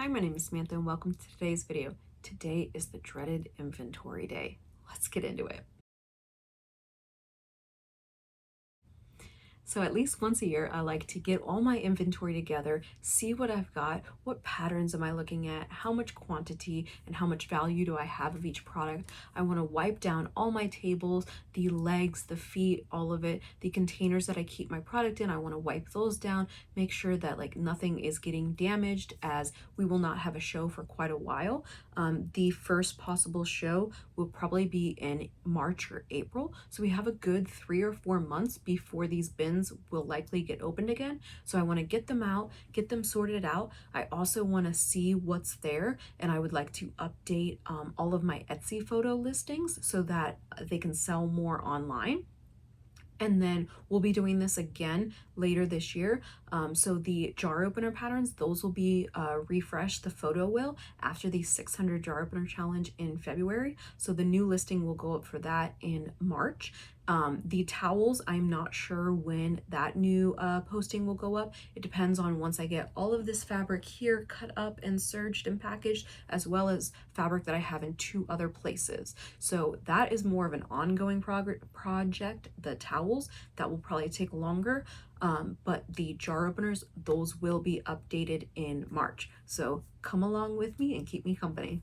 Hi, my name is Samantha and welcome to today's video. Today is the dreaded inventory day. Let's get into it. So at least once a year, I like to get all my inventory together, see what I've got, what patterns am I looking at, how much quantity and how much value do I have of each product. I want to wipe down all my tables, the legs, the feet, all of it, the containers that I keep my product in. I want to wipe those down, make sure that like nothing is getting damaged, as we will not have a show for quite a while. The first possible show will probably be in March or April. So we have a good 3 or 4 months before these bins will likely get opened again. So I want to get them out, get them sorted out. I also want to see what's there, and I would like to update all of my Etsy photo listings so that they can sell more online. And then we'll be doing this again later this year. So the jar opener patterns, those will be refreshed, the photo will, after the 600 jar opener challenge in February. So the new listing will go up for that in March. The towels, I'm not sure when that new posting will go up. It depends on once I get all of this fabric here cut up and serged and packaged, as well as fabric that I have in 2 other places. So that is more of an ongoing project. The towels, that will probably take longer. But the jar openers, those will be updated in March. So come along with me and keep me company.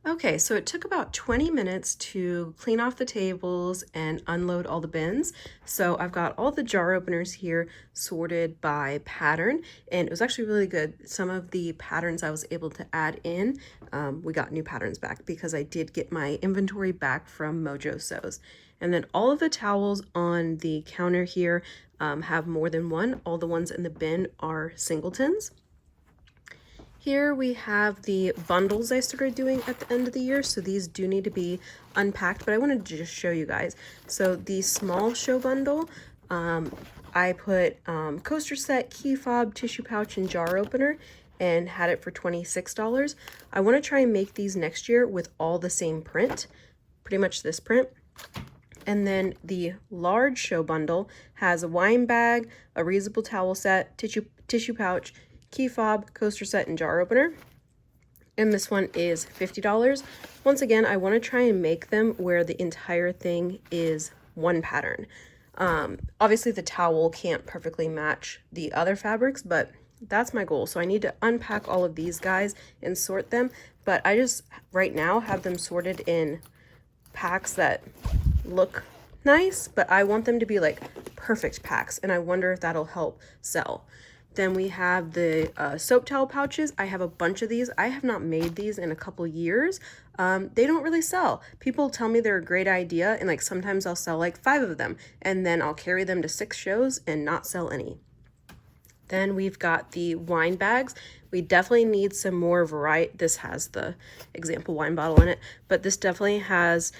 Okay, so it took about 20 minutes to clean off the tables and unload all the bins. So I've got all the jar openers here sorted by pattern, and it was actually really good. Some of the patterns I was able to add in, we got new patterns back because I did get my inventory back from Mojo Sews. And then all of the towels on the counter here have more than one. All the ones in the bin are singletons. Here we have the bundles I started doing at the end of the year, so these do need to be unpacked, but I wanted to just show you guys. So the small show bundle, I put coaster set, key fob, tissue pouch, and jar opener, and had it for $26. I want to try and make these next year with all the same print, pretty much this print. And then the large show bundle has a wine bag, a reusable towel set, tissue pouch, key fob, coaster set, and jar opener. And this one is $50. Once again, I want to try and make them where the entire thing is one pattern. Obviously the towel can't perfectly match the other fabrics, but that's my goal. So I need to unpack all of these guys and sort them, but I just right now have them sorted in packs that look nice, but I want them to be like perfect packs, and I wonder if that'll help sell. Then we have the soap towel pouches. I have a bunch of these. I have not made these in a couple years. They don't really sell. People tell me they're a great idea, and like sometimes I'll sell like 5 of them, and then I'll carry them to 6 shows and not sell any. Then we've got the wine bags. We definitely need some more variety. This has the example wine bottle in it, but this definitely has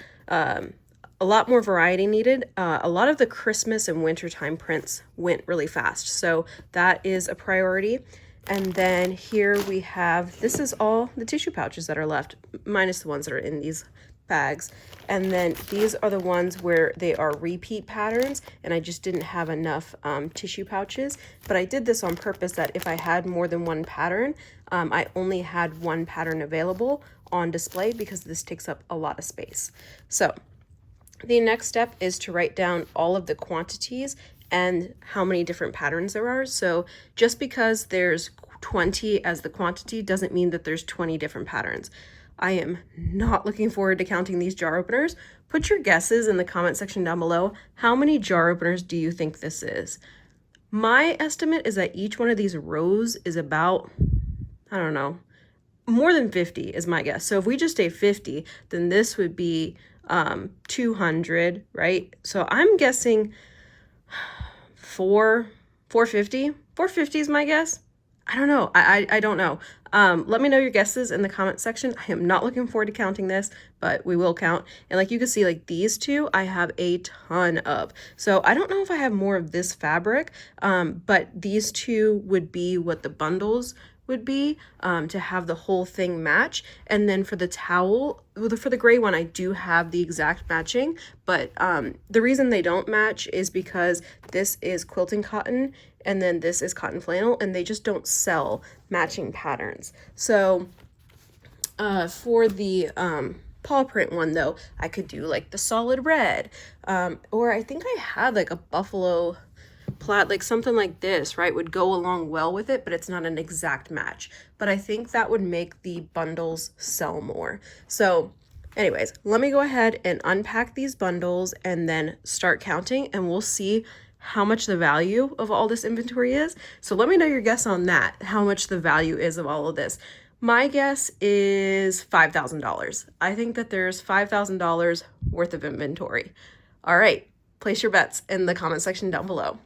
a lot more variety needed. A lot of the Christmas and wintertime prints went really fast, so that is a priority. And then here we have, this is all the tissue pouches that are left, minus the ones that are in these bags. And then these are the ones where they are repeat patterns, and I just didn't have enough tissue pouches. But I did this on purpose, that if I had more than one pattern, I only had one pattern available on display, because this takes up a lot of space. So the next step is to write down all of the quantities and how many different patterns there are. So just because there's 20 as the quantity doesn't mean that there's 20 different patterns. I am not looking forward to counting these jar openers. Put your guesses in the comment section down below. How many jar openers do you think this is? My estimate is that each one of these rows is about, I don't know, more than 50 is my guess. So if we just say 50, then this would be 200, right? So I'm guessing 450 is my guess. I don't know. I don't know. Let me know your guesses in the comment section. I am not looking forward to counting this, but we will count. And like you can see, like these two, I have a ton of. So I don't know if I have more of this fabric, but these two would be what the bundles would be, to have the whole thing match. And then for the towel, for the gray one, I do have the exact matching, but the reason they don't match is because this is quilting cotton and then this is cotton flannel, and they just don't sell matching patterns. So for the paw print one though, I could do like the solid red, or I think I had like a buffalo plaid, like something like this, right, would go along well with it, but it's not an exact match. But I think that would make the bundles sell more. So anyways, let me go ahead and unpack these bundles and then start counting, and we'll see how much the value of all this inventory is. So let me know your guess on that, how much the value is of all of this. My guess is $5,000. I think that there's $5,000 worth of inventory. All right, place your bets in the comment section down below.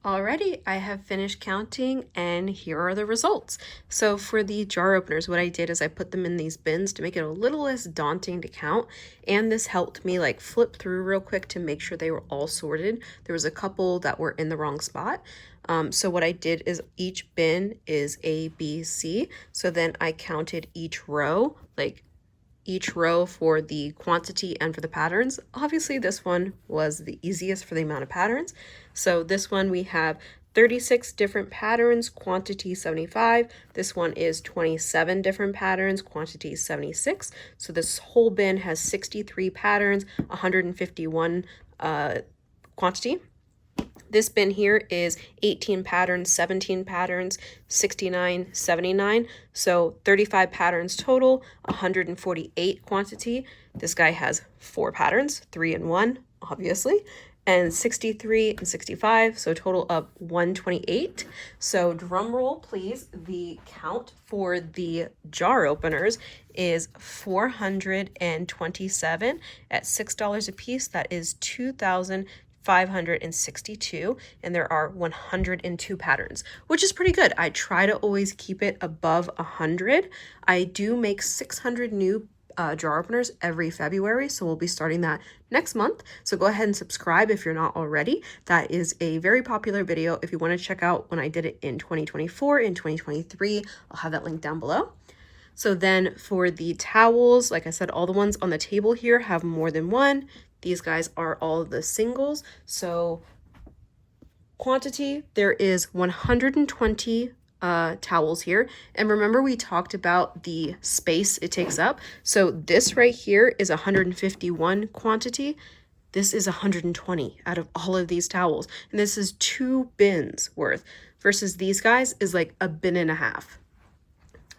Alrighty, I have finished counting and here are the results. So for the jar openers, what I did is I put them in these bins to make it a little less daunting to count, and this helped me like flip through real quick to make sure they were all sorted. There was a couple that were in the wrong spot. So what I did is each bin is A, B, C. So then I counted each row, like each row for the quantity and for the patterns. Obviously this one was the easiest for the amount of patterns. So this one we have 36 different patterns, quantity 75. This one is 27 different patterns, quantity 76. So this whole bin has 63 patterns, 151 quantity. This bin here is 18 patterns, 17 patterns, 69, 79. So 35 patterns total, 148 quantity. This guy has 4 patterns, 3 and 1, obviously, and 63 and 65, so total of 128. So drum roll, please. The count for the jar openers is 427 at $6 a piece. That is 2,562, and there are 102 patterns, which is pretty good. I try to always keep it above 100. I do make 600 new jar openers every February, so we'll be starting that next month. So go ahead and subscribe if you're not already. That is a very popular video. If you want to check out when I did it in 2024, in 2023, I'll have that link down below. So then for the towels, like I said, all the ones on the table here have more than one. These guys are all the singles. So quantity, there is 120 towels here. And remember we talked about the space it takes up. So this right here is 151 quantity. This is 120 out of all of these towels. And this is 2 bins worth versus these guys is like a bin and a half.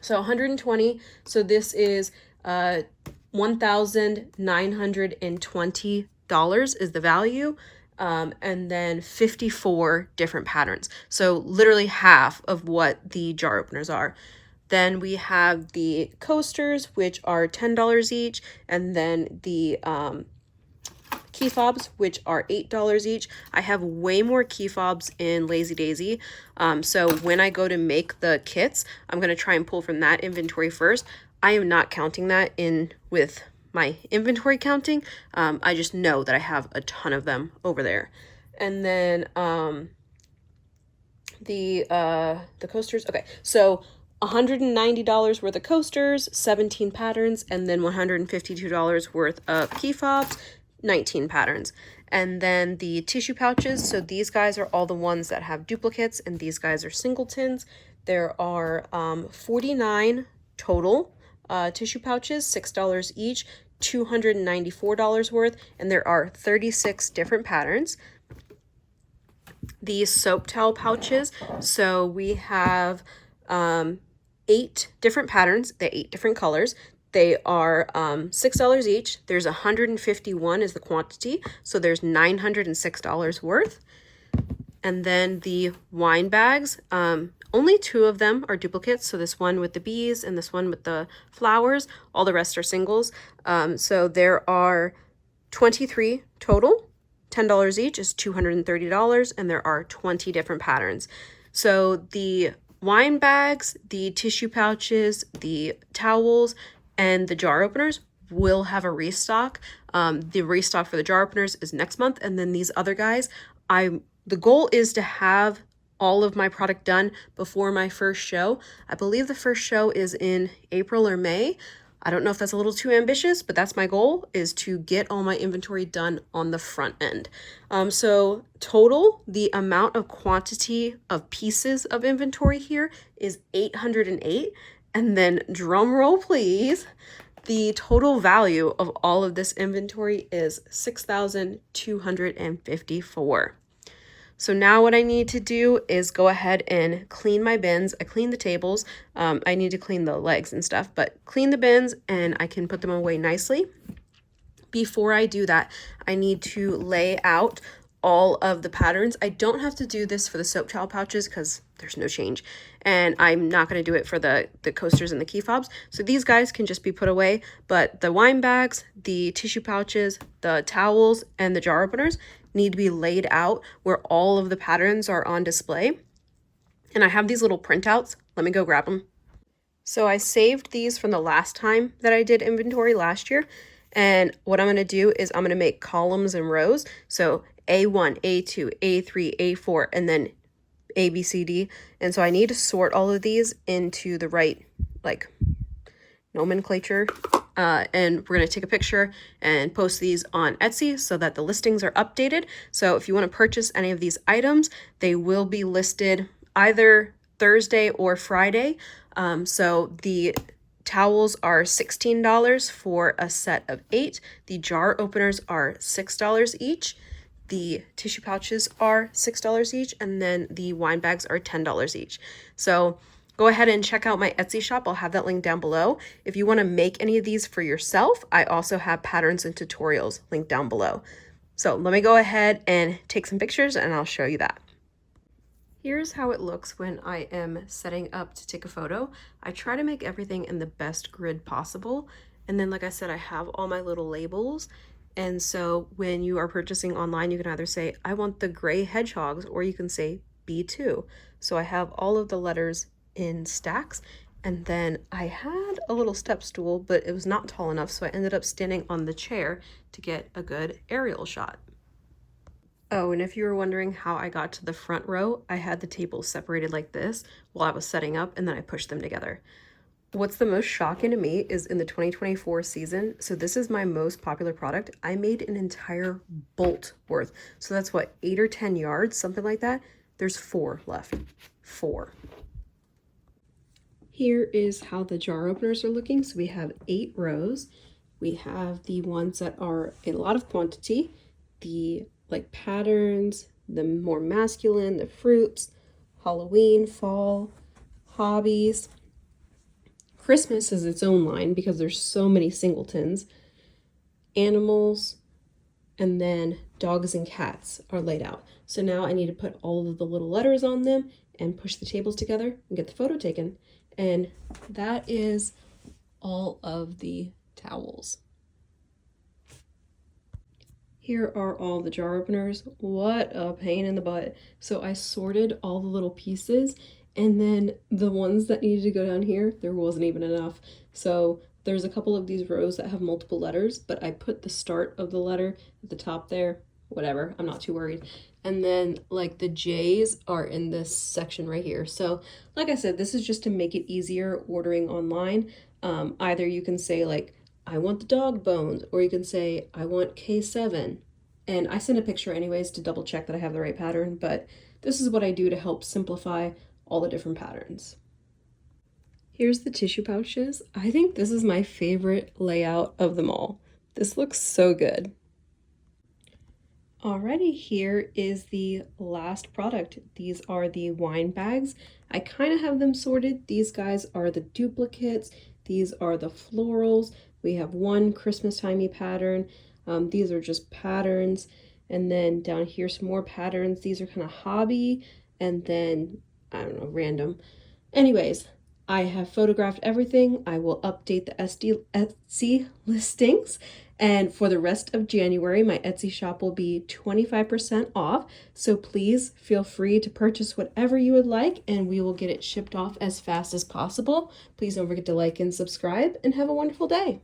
So 120. So this is $1,920 is the value. And then 54 different patterns. So literally half of what the jar openers are. Then we have the coasters, which are $10 each, and then the key fobs, which are $8 each. I have way more key fobs in Lazy Daisy. So when I go to make the kits, I'm going to try and pull from that inventory first. I am not counting that in with my inventory counting. I just know that I have a ton of them over there. And then the coasters. Okay, so $190 worth of coasters, 17 patterns, and then $152 worth of key fobs, 19 patterns. And then the tissue pouches, so these guys are all the ones that have duplicates, and these guys are singletons. There are 49 total tissue pouches, $6 each, $294 worth, and there are 36 different patterns. These soap towel pouches, so we have 8 different patterns, they're 8 different colors. They are $6 each. There's 151 is the quantity, so there's $906 worth. And then the wine bags, only 2 of them are duplicates, so this one with the bees and this one with the flowers. All the rest are singles. So there are 23 total. $10 each is $230, and there are 20 different patterns. So the wine bags, the tissue pouches, the towels, and the jar openers will have a restock. The restock for the jar openers is next month, and then these other guys, the goal is to have all of my product done before my first show. I believe the first show is in April or May. I don't know if that's a little too ambitious, but that's my goal, is to get all my inventory done on the front end. So total, the amount of quantity of pieces of inventory here is 808. And then drum roll, please. The total value of all of this inventory is 6,254. So now what I need to do is go ahead and clean my bins. I cleaned the tables. I need to clean the legs and stuff, but clean the bins and I can put them away nicely. Before I do that, I need to lay out all of the patterns. I don't have to do this for the soap towel pouches because there's no change. And I'm not going to do it for the coasters and the key fobs. So these guys can just be put away. But the wine bags, the tissue pouches, the towels, and the jar openers need to be laid out where all of the patterns are on display. And I have these little printouts. Let me go grab them. So I saved these from the last time that I did inventory last year. And what I'm going to do is I'm going to make columns and rows. So A1, A2, A3, A4, and then A, B, C, D. And so I need to sort all of these into the right, like, nomenclature. And we're going to take a picture and post these on Etsy so that the listings are updated. So if you want to purchase any of these items, they will be listed either Thursday or Friday. So the towels are $16 for a set of 8. The jar openers are $6 each. The tissue pouches are $6 each, and then the wine bags are $10 each. So go ahead and check out my Etsy shop. I'll have that link down below. If you want to make any of these for yourself, I also have patterns and tutorials linked down below. So let me go ahead and take some pictures and I'll show you that. Here's how it looks when I am setting up to take a photo. I try to make everything in the best grid possible. And then, like I said, I have all my little labels. And so when you are purchasing online, you can either say, I want the gray hedgehogs, or you can say B2. So I have all of the letters in stacks. And then I had a little step stool, but it was not tall enough. So I ended up standing on the chair to get a good aerial shot. Oh, and if you were wondering how I got to the front row, I had the tables separated like this while I was setting up, and then I pushed them together. What's the most shocking to me is in the 2024 season, so this is my most popular product, I made an entire bolt worth. So that's what, 8 or 10 yards, something like that? There's 4 left. 4. Here is how the jar openers are looking. So we have 8 rows. We have the ones that are a lot of quantity, the like patterns, the more masculine, the fruits, Halloween, fall, hobbies. Christmas is its own line because there's so many singletons. Animals, and then dogs and cats are laid out. So now I need to put all of the little letters on them and push the tables together and get the photo taken. And that is all of the towels. Here are all the jar openers. What a pain in the butt. So I sorted all the little pieces, and then the ones that needed to go down here, there wasn't even enough. So there's a couple of these rows that have multiple letters, but I put the start of the letter at the top there. Whatever, I'm not too worried. And then like the J's are in this section right here. So like I said, this is just to make it easier ordering online. Either you can say like, I want the dog bones, or you can say, I want K7. And I send a picture anyways to double check that I have the right pattern, but this is what I do to help simplify all the different patterns. Here's the tissue pouches. I think this is my favorite layout of them all. This looks so good. Alrighty, here is the last product. These are the wine bags. I kind of have them sorted. These guys are the duplicates. These are the florals. We have one Christmas timey pattern. These are just patterns. And then down here, some more patterns. These are kind of hobby. And then, I don't know, random. Anyways, I have photographed everything. I will update the Etsy listings. And for the rest of January, my Etsy shop will be 25% off. So please feel free to purchase whatever you would like, and we will get it shipped off as fast as possible. Please don't forget to like and subscribe, and have a wonderful day.